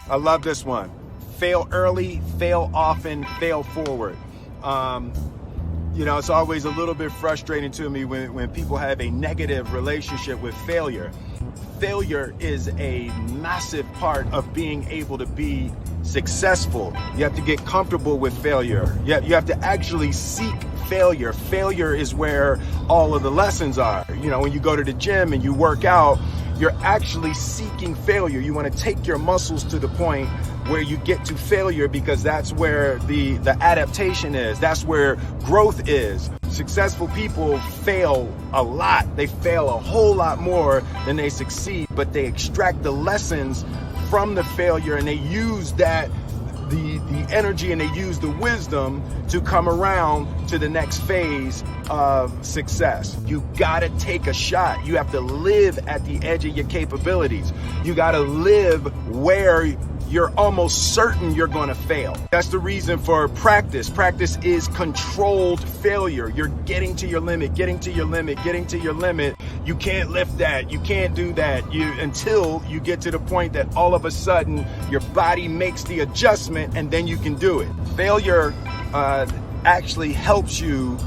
I love this one. Fail early, fail often, fail forward. It's always a little bit frustrating to me when people have a negative relationship with failure. Failure is a massive part of being able to be successful. You have to get comfortable with failure. You have to actually seek failure. Failure is where all of the lessons are. When you go to the gym and you work out, you're actually seeking failure. You want to take your muscles to the point where you get to failure, because that's where the adaptation is. That's where growth is. Successful people fail a lot. They fail a whole lot more than they succeed, but they extract the lessons from the failure, and they use that, the energy, and they use the wisdom to come around to the next phase of success. You gotta take a shot. You have to live at the edge of your capabilities. You gotta live where you're almost certain you're gonna fail. That's the reason for practice. Practice is controlled failure. You're getting to your limit, getting to your limit, getting to your limit. You can't lift that, you can't do that, until you get to the point that all of a sudden your body makes the adjustment, and then you can do it. Failure actually helps you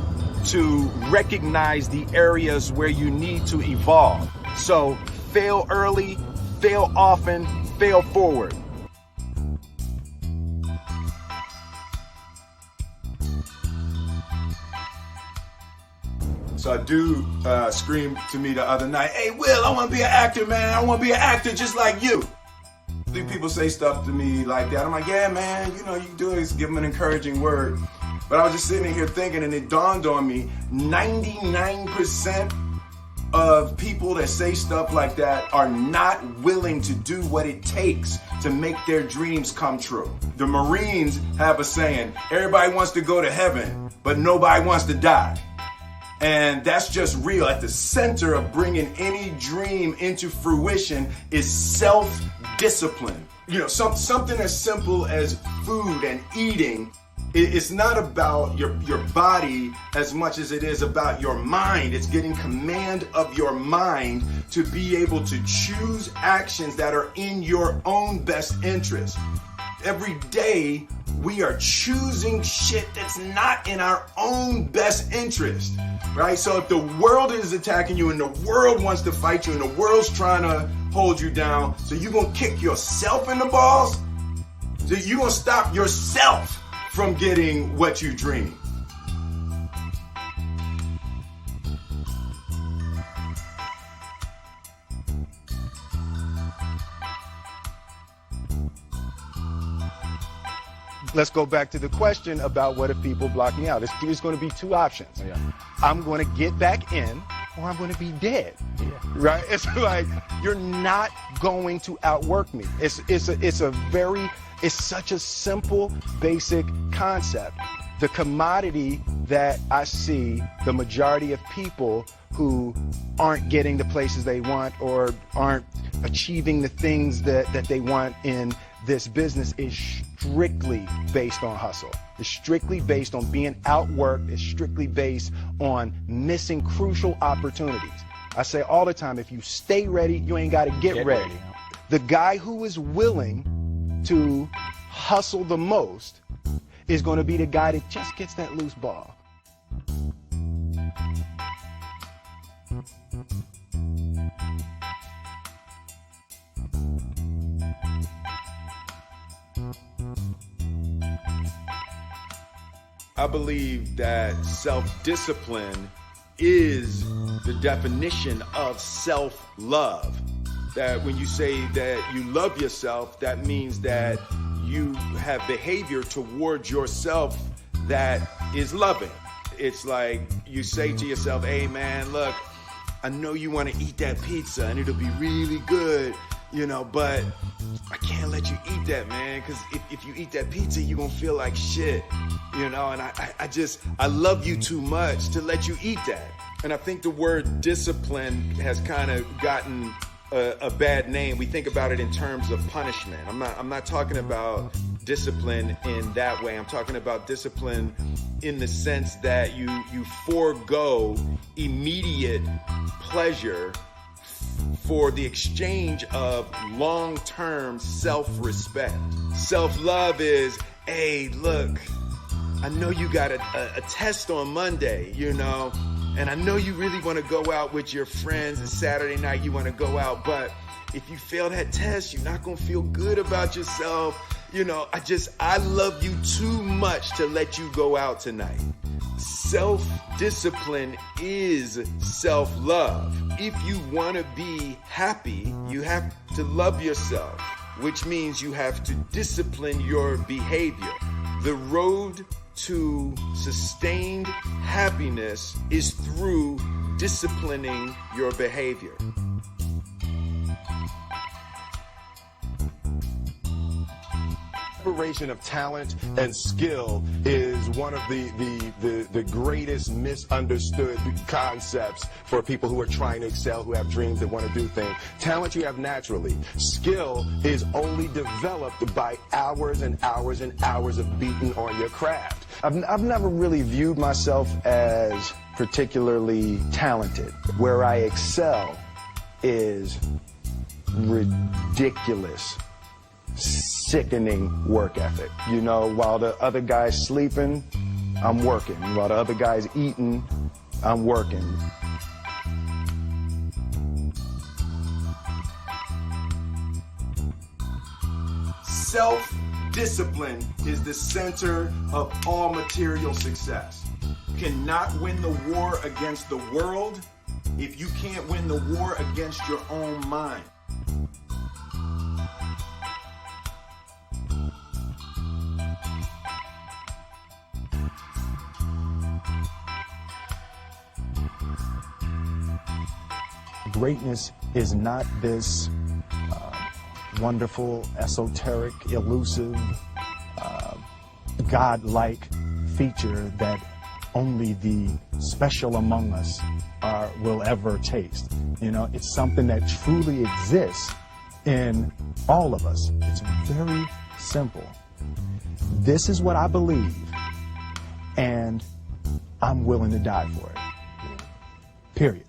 to recognize the areas where you need to evolve. So fail early, fail often, fail forward. So a dude screamed to me the other night, "Hey, Will, I want to be an actor, man. I want to be an actor just like you." People say stuff to me like that. I'm like, yeah, man, you can do it. Just give them an encouraging word. But I was just sitting here thinking, and it dawned on me, 99% of people that say stuff like that are not willing to do what it takes to make their dreams come true. The Marines have a saying, everybody wants to go to heaven, but nobody wants to die. And that's just real. At the center of bringing any dream into fruition is self-discipline. Something as simple as food and eating. It's not about your body as much as it is about your mind. It's getting command of your mind to be able to choose actions that are in your own best interest. Every day, we are choosing shit that's not in our own best interest, right? So if the world is attacking you and the world wants to fight you and the world's trying to hold you down, so you're gonna kick yourself in the balls? So you're gonna stop yourself from getting what you dream. Let's go back to the question about what if people block me out. There's going to be two options. Yeah. I'm going to get back in, or I'm going to be dead. Yeah. Right? It's like, you're not going to outwork me. It's such a simple, basic concept. The commodity that I see the majority of people who aren't getting the places they want or aren't achieving the things that they want in this business is strictly based on hustle. It's strictly based on being outworked. It's strictly based on missing crucial opportunities. I say all the time, if you stay ready, you ain't got to get ready. The guy who is willing to hustle the most is going to be the guy that just gets that loose ball. I believe that self-discipline is the definition of self-love. That when you say that you love yourself, that means that you have behavior towards yourself that is loving. It's like you say to yourself, hey man, look, I know you want to eat that pizza and it'll be really good, but I can't let you eat that, man, because if you eat that pizza, you're going to feel like shit, and I love you too much to let you eat that. And I think the word discipline has kind of gotten a bad name. We think about it in terms of punishment. I'm not talking about discipline in that way. I'm talking about discipline in the sense that you forego immediate pleasure for the exchange of long-term self-respect. Self-love is, hey, look, I know you got a test on Monday, you know, and I know you really want to go out with your friends, and Saturday night you want to go out, but if you fail that test, you're not going to feel good about yourself. You know, I love you too much to let you go out tonight. Self-discipline is self-love. If you want to be happy, you have to love yourself, which means you have to discipline your behavior. The road to sustained happiness is through disciplining your behavior. Separation of talent and skill is one of the greatest misunderstood concepts for people who are trying to excel, who have dreams, that want to do things. Talent you have naturally. Skill is only developed by hours and hours and hours of beating on your craft. I've never really viewed myself as particularly talented. Where I excel is ridiculous, sickening work ethic. You know, while the other guy's sleeping, I'm working. While the other guy's eating, I'm working. Self-discipline is the center of all material success. You cannot win the war against the world if you can't win the war against your own mind. Greatness is not this wonderful, esoteric, elusive, God-like feature that only the special among us will ever taste. You know, it's something that truly exists in all of us. It's very simple. This is what I believe, and I'm willing to die for it. Period.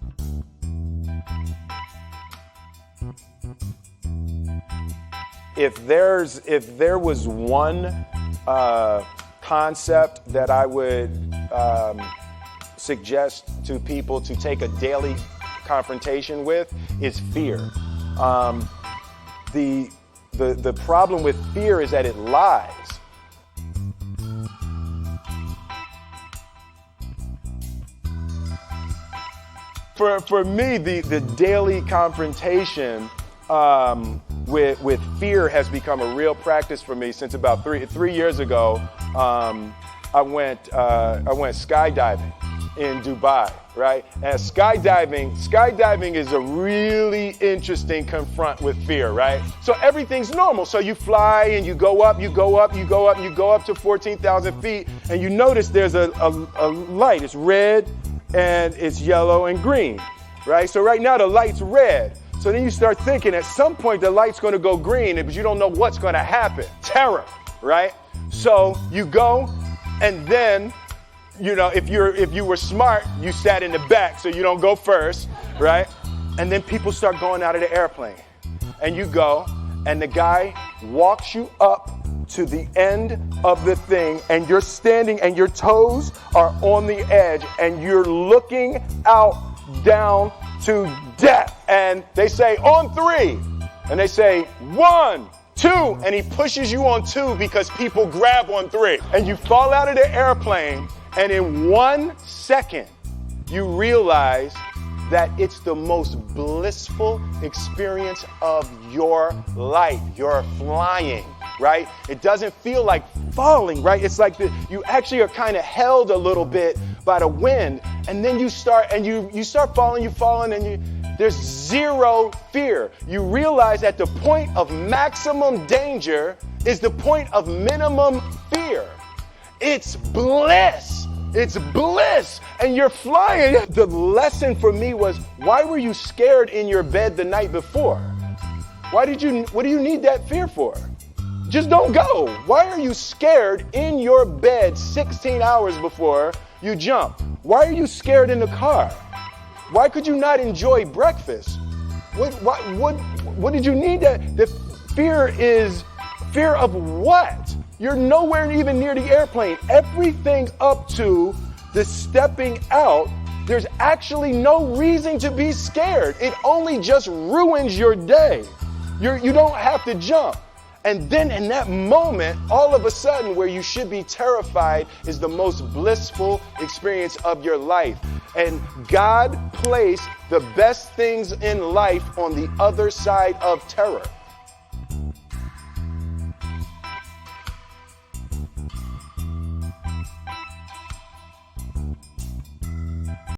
If there was one concept that I would suggest to people to take a daily confrontation with, is fear. The problem with fear is that it lies. For me, the daily confrontation with fear has become a real practice for me since about three years ago. I went skydiving in Dubai, right? And skydiving is a really interesting confront with fear, right? So everything's normal. So you fly and you go up to 14,000 feet, and you notice there's a light. It's red and it's yellow and green, right? So right now the light's red. So then you start thinking at some point the light's going to go green, but you don't know what's going to happen. Terror, right? So you go, and then, you know, if you were smart, you sat in the back so you don't go first, right? And then people start going out of the airplane, and you go, and the guy walks you up to the end of the thing, and you're standing and your toes are on the edge, and you're looking out down to death. And they say, on 3. And they say, 1, 2. And he pushes you on 2 because people grab on 3. And you fall out of the airplane, and in 1 second, you realize that it's the most blissful experience of your life. You're flying, right? It doesn't feel like falling, right? It's like you actually are kind of held a little bit by the wind, and then you start falling, and there's zero fear. You realize that the point of maximum danger is the point of minimum fear. It's bliss. It's bliss. And you're flying. The lesson for me was, why were you scared in your bed the night before? What do you need that fear for? Just don't go. Why are you scared in your bed 16 hours before you jump? Why are you scared in the car? Why could you not enjoy breakfast? What did you need that? The fear is fear of what? You're nowhere even near the airplane. Everything up to the stepping out, there's actually no reason to be scared. It only just ruins your day. You don't have to jump. And then in that moment, all of a sudden, where you should be terrified is the most blissful experience of your life. And God placed the best things in life on the other side of terror.